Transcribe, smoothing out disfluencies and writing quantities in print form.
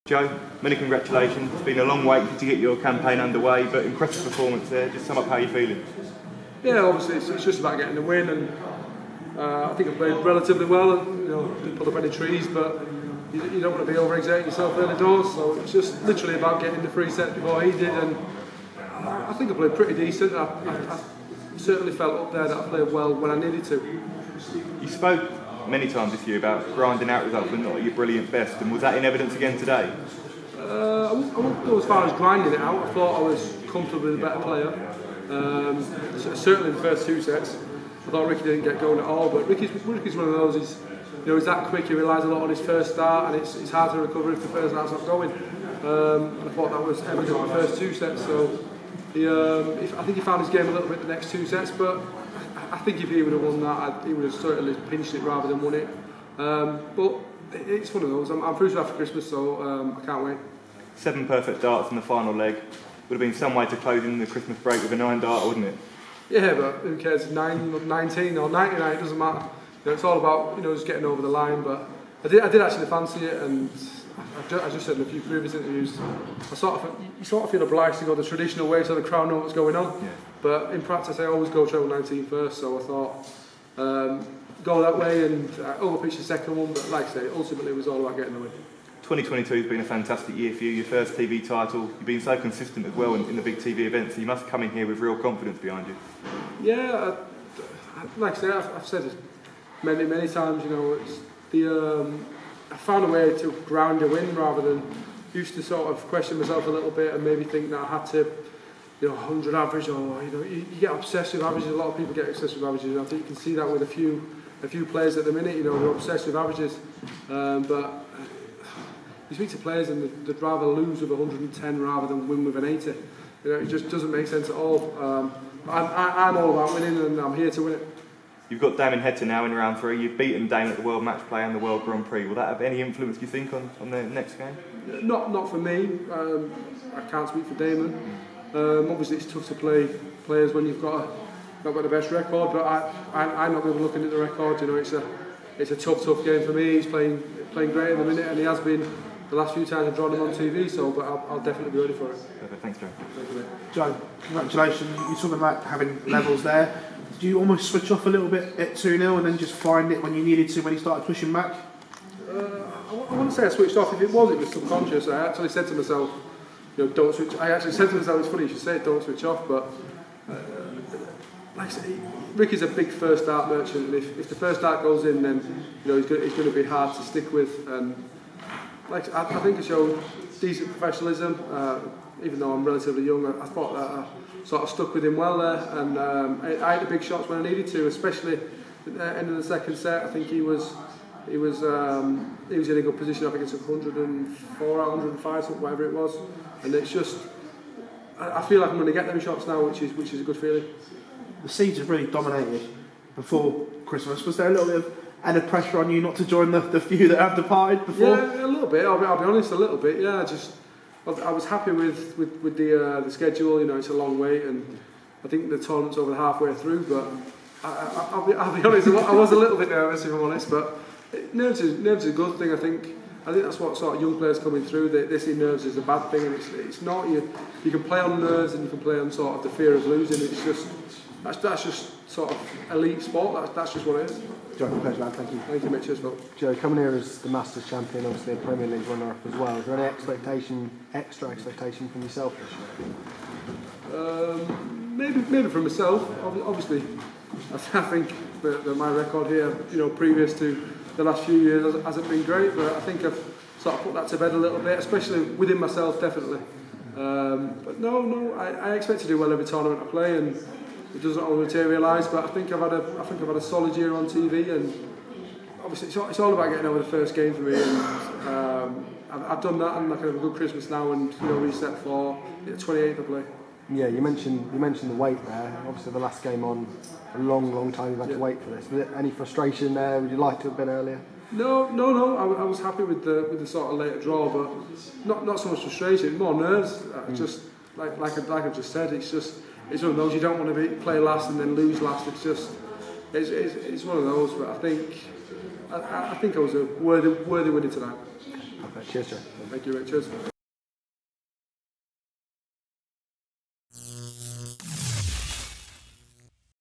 Joe, many congratulations. It's been a long wait to get your campaign underway, but impressive performance there. Just sum up how you're feeling. Yeah, obviously it's just about getting the win, and I think I played relatively well. Didn't pull up any trees, but you don't want to be overexerting yourself early doors. So it's just literally about getting the free set before he did, and I think I played pretty decent. I certainly felt up there that I played well when I needed to. You spoke many times this year about grinding out results but not at your brilliant best, and was that in evidence again today? I wouldn't go as far as grinding it out. I thought I was comfortably the better player. Certainly in the first two sets, I thought Ricky didn't get going at all. But Ricky's one of those. He's that quick. He relies a lot on his first start, and it's hard to recover if the first start's not going. I thought that was evident in the first two sets. So I think he found his game a little bit the next two sets, but I think if he would have won that, he would have certainly pinched it rather than won it. But it's one of those. I'm through to after Christmas, so I can't wait. 7 perfect darts in the final leg. Would have been some way to close in the Christmas break with a 9-darter, wouldn't it? Yeah, but who cares? 19 or 99, it doesn't matter. It's all about just getting over the line. But I did actually fancy it, and I just said in a few previous interviews, you sort of feel obliged to go the traditional way so the crowd know what's going on. Yeah. But in practice, I always go treble 19 first, so I thought go that way and overpitch the second one. But like I say, ultimately it was all about getting the win. 2022 has been a fantastic year for you, your first TV title. You've been so consistent as well in the big TV events, so you must come in here with real confidence behind you. Yeah, like I say, I've said it many times, it's I found a way to ground a win rather than used to sort of question myself a little bit and maybe think that I had to 100 average, or you get obsessed with averages. A lot of people get obsessed with averages. I think you can see that with a few players at the minute. They're obsessed with averages, but you speak to players and they'd rather lose with 110 rather than win with an 80. It just doesn't make sense at all. I'm all about winning, and I'm here to win it. You've got Damon Hector now in round 3. You've beaten Dame at the World Match Play and the World Grand Prix. Will that have any influence, do you think, on the next game? Not for me. I can't speak for Damon. Obviously, it's tough to play players when you've not got the best record. But I'm not going to be looking at the record. It's a tough game for me. He's playing great at the minute, and he has been the last few times I've drawn him on TV. So, but I'll definitely be ready for it. Perfect. Thanks, Joe. Thank you, mate. Joe, congratulations. You're talking about having levels there. Did you almost switch off a little bit at 2-0 and then just find it when you needed to, when you started pushing back? I wouldn't say I switched off. If it was subconscious. I actually said to myself, don't switch. I actually said to myself, it's funny you should say it, don't switch off. But like I say, Ricky's a big first start merchant, and if the first start goes in, then he's going to be hard to stick with. And like I think I showed decent professionalism. Even though I'm relatively young, I thought that I sort of stuck with him well there, and I had the big shots when I needed to, especially at the end of the second set. I think he was in a good position. I think it's 104 out 105, something, whatever it was, and it's just I feel like I'm going to get them shots now, which is a good feeling. The seeds have really dominated before Christmas. Was there a little bit of added pressure on you not to join the few that have departed before? Yeah, a little bit. I'll be honest, a little bit. Yeah, I was happy with the schedule. It's a long wait, and I think the tournament's over halfway through. But I'll be honest, I was a little bit nervous, if I'm honest. But nerves is a good thing. I think that's what sort of young players coming through. They see nerves as a bad thing, and it's not. You can play on nerves, and you can play on sort of the fear of losing. It's just that's just sort of elite sport. That's just what it is. Joe, pleasure, man. Thank you. Thank you, mate. Cheers, Phil. Joe, coming here as the Masters champion, obviously a Premier League runner-up as well. Is there any extra expectation from yourself this year? Maybe for myself. Obviously, I think that my record here, previous to the last few years, hasn't been great. But I think I've sort of put that to bed a little bit, especially within myself, definitely. But no, I expect to do well every tournament I play, and it doesn't always materialise. But I think I've had a solid year on TV, and obviously it's all about getting over the first game for me. And I've done that, and I can have a good Christmas now, and reset for the 28th I play. Yeah, you mentioned the wait there. Obviously, the last game on, a long time you've had to wait for this. Was there any frustration there? Would you like to have been earlier? No. I was happy with the sort of later draw, but not so much frustration, more nerves. Just like I've just said, it's one of those you don't want to play last and then lose last. It's one of those. But I think I was a worthy winner tonight. Cheers, sir. Thank you, Richard.